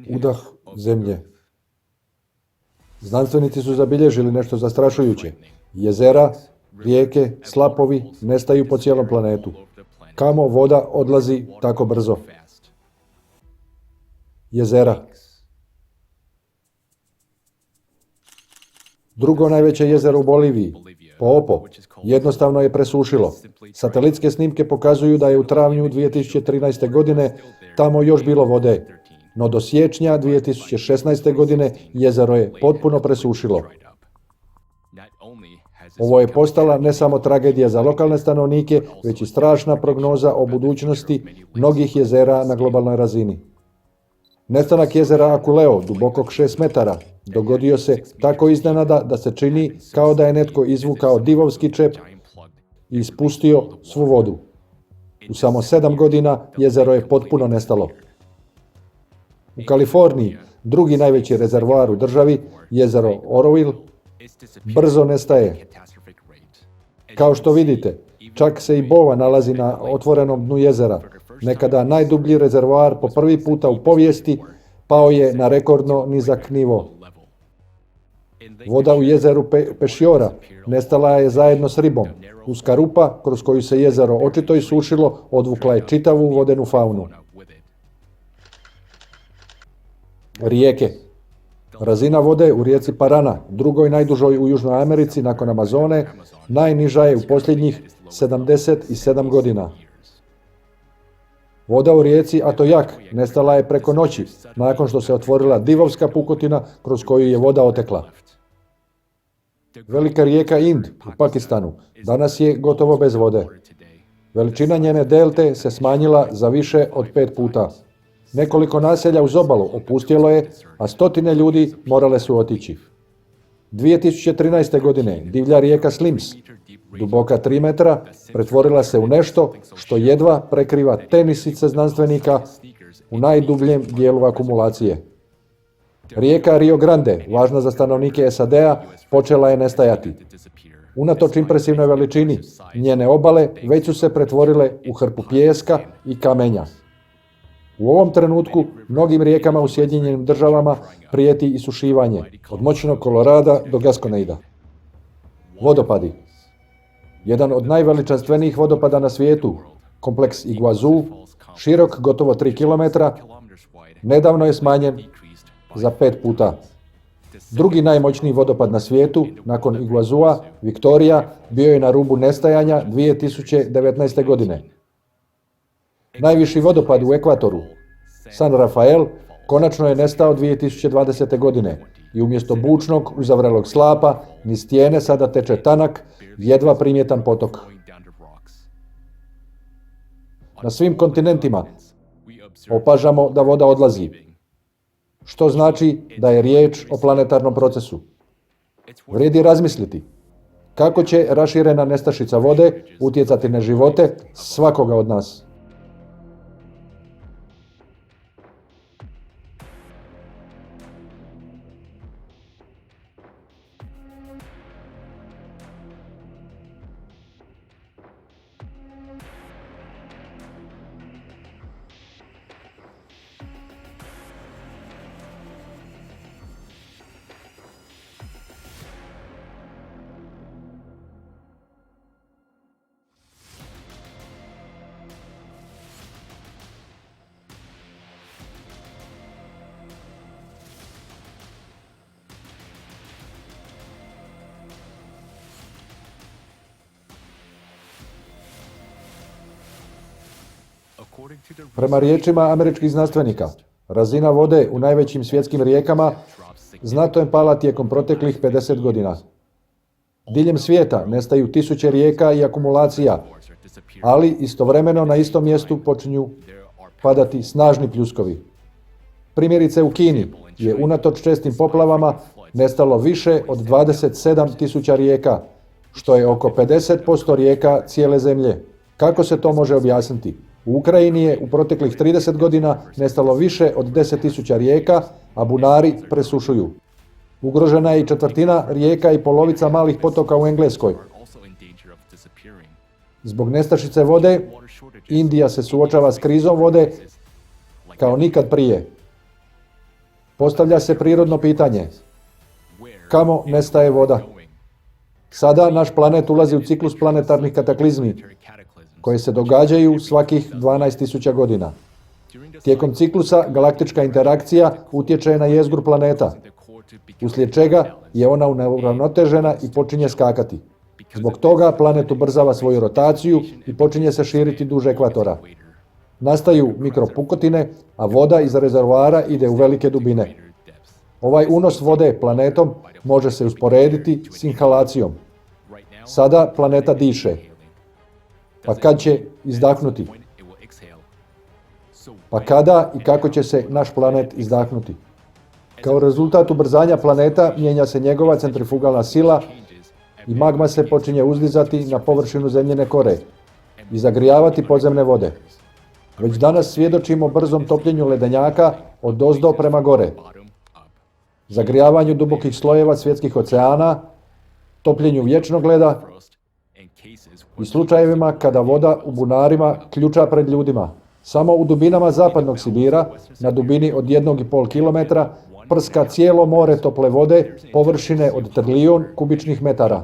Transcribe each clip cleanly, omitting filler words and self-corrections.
udah zemlje. Znanstvenici su zabilježili nešto zastrašujuće. Jezera, rijeke, slapovi nestaju po cijelom planetu. Kamo voda odlazi tako brzo? Jezera. Drugo najveće jezero u Boliviji, Poopo, jednostavno je presušilo. Satelitske snimke pokazuju da je u travnju 2013. godine tamo još bilo vode, no do siječnja 2016. godine jezero je potpuno presušilo. Ovo je postala ne samo tragedija za lokalne stanovnike, već i strašna prognoza o budućnosti mnogih jezera na globalnoj razini. Nestanak jezera Akuleo, dubokog 6 metara, dogodio se tako iznenada da se čini kao da je netko izvukao divovski čep i ispustio svu vodu. U samo 7 godina jezero je potpuno nestalo. U Kaliforniji, drugi najveći rezervoar u državi, jezero Oroville, brzo nestaje. Kao što vidite, čak se i bova nalazi na otvorenom dnu jezera. Nekada najdublji rezervoar po prvi puta u povijesti pao je na rekordno nizak nivo. Voda u jezeru Pešiora nestala je zajedno s ribom. Uska rupa kroz koju se jezero očito isušilo odvukla je čitavu vodenu faunu. Rijeke. Razina vode u rijeci Parana, drugoj najdužoj u Južnoj Americi nakon Amazone, najniža je u posljednjih 77 godina. Voda u rijeci Atojak nestala je preko noći, nakon što se otvorila divovska pukotina kroz koju je voda otekla. Velika rijeka Ind u Pakistanu danas je gotovo bez vode. Veličina njene delte se smanjila za više od 5 puta. Nekoliko naselja uz obalu opustjelo je, a stotine ljudi morale su otići. 2013. godine divlja rijeka Slims, duboka 3 metra, pretvorila se u nešto što jedva prekriva tenisice znanstvenika u najdubljem dijelu akumulacije. Rijeka Rio Grande, važna za stanovnike SAD-a, počela je nestajati. Unatoč impresivnoj veličini, njene obale već su se pretvorile u hrpu pijeska i kamenja. U ovom trenutku mnogim rijekama u Sjedinjenim Državama prijeti isušivanje, od moćnog Kolorada do Gaskoneida. Vodopadi. Jedan od najveličanstvenijih vodopada na svijetu, kompleks Iguazu, širok gotovo 3 km, nedavno je smanjen za 5 puta. Drugi najmoćniji vodopad na svijetu, nakon Iguazua, Victoria, bio je na rubu nestajanja 2019. godine. Najviši vodopad u ekvatoru, San Rafael, konačno je nestao 2020. godine i umjesto bučnog, uzavrelog slapa, niz stijene sada teče tanak, jedva primjetan potok. Na svim kontinentima opažamo da voda odlazi, što znači da je riječ o planetarnom procesu. Vrijedi razmisliti kako će raširena nestašica vode utjecati na živote svakoga od nas. Prema riječima američkih znanstvenika, razina vode u najvećim svjetskim rijekama znatno je pala tijekom proteklih 50 godina. Diljem svijeta nestaju tisuće rijeka i akumulacija, ali istovremeno na istom mjestu počinju padati snažni pljuskovi. Primjerice u Kini je unatoč čestim poplavama nestalo više od 27.000 rijeka, što je oko 50% rijeka cijele zemlje. Kako se to može objasniti? U Ukrajini je u proteklih 30 godina nestalo više od 10.000 rijeka, a bunari presušuju. Ugrožena je i četvrtina rijeka i polovica malih potoka u Engleskoj. Zbog nestašice vode, Indija se suočava s krizom vode kao nikad prije. Postavlja se prirodno pitanje. Kamo nestaje voda? Sada naš planet ulazi u ciklus planetarnih kataklizmi, koje se događaju svakih 12.000 godina. Tijekom ciklusa galaktička interakcija utječe na jezgru planeta, uslijed čega je ona neuravnotežena i počinje skakati. Zbog toga planet ubrzava svoju rotaciju i počinje se širiti duž ekvatora. Nastaju mikropukotine, a voda iz rezervoara ide u velike dubine. Ovaj unos vode planetom može se usporediti s inhalacijom. Sada planeta diše. Pa kad će izdahnuti? Pa kada i kako će se naš planet izdahnuti? Kao rezultat ubrzanja planeta mijenja se njegova centrifugalna sila i magma se počinje uzdizati na površinu zemljine kore i zagrijavati podzemne vode. Već danas svjedočimo brzom topljenju ledenjaka od ozdo prema gore, zagrijavanju dubokih slojeva svjetskih oceana, topljenju vječnog leda i slučajevima kada voda u bunarima ključa pred ljudima. Samo u dubinama zapadnog Sibira, na dubini od 1,5 km, prska cijelo more tople vode površine od trilijun kubičnih metara.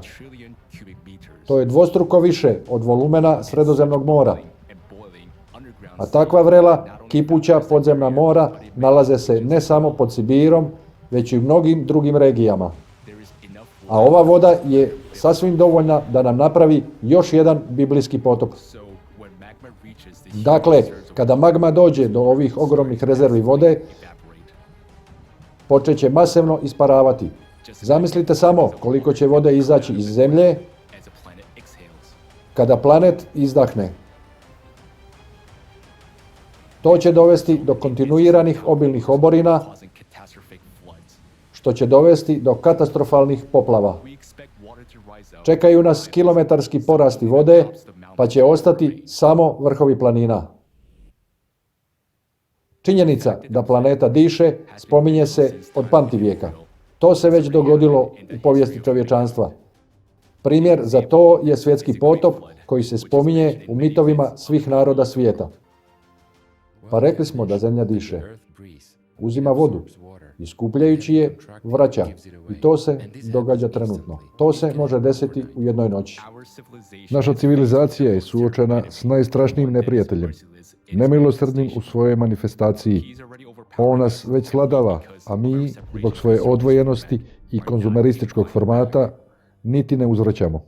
To je dvostruko više od volumena Sredozemnog mora. A takva vrela, kipuća podzemna mora nalaze se ne samo pod Sibirom, već i u mnogim drugim regijama. A ova voda je sasvim dovoljna da nam napravi još jedan biblijski potop. Dakle, kada magma dođe do ovih ogromnih rezervi vode, počet će masivno isparavati. Zamislite samo koliko će vode izaći iz zemlje kada planet izdahne. To će dovesti do kontinuiranih obilnih oborina, što će dovesti do katastrofalnih poplava. Čekaju nas kilometarski porasti vode, pa će ostati samo vrhovi planina. Činjenica da planeta diše spominje se od pamtivijeka. To se već dogodilo u povijesti čovječanstva. Primjer za to je svjetski potop koji se spominje u mitovima svih naroda svijeta. Pa rekli smo da zemlja diše. Uzima vodu i skupljajući je vraća. I to se događa trenutno. To se može desiti u jednoj noći. Naša civilizacija je suočena s najstrašnijim neprijateljem, nemilosrdnim u svojoj manifestaciji. On nas već sladava, a mi, zbog svoje odvojenosti i konzumerističkog formata, niti ne uzvraćamo.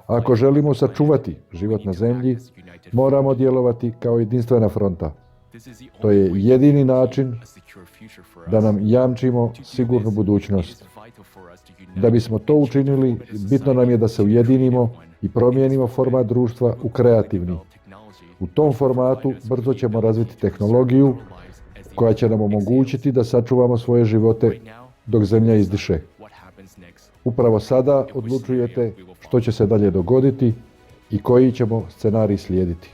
Ako želimo sačuvati život na zemlji, moramo djelovati kao jedinstvena fronta. To je jedini način da nam jamčimo sigurnu budućnost. Da bismo to učinili, bitno nam je da se ujedinimo i promijenimo format društva u kreativni. U tom formatu brzo ćemo razviti tehnologiju koja će nam omogućiti da sačuvamo svoje živote dok zemlja izdiše. Upravo sada odlučujete što će se dalje dogoditi i koji ćemo scenarij slijediti.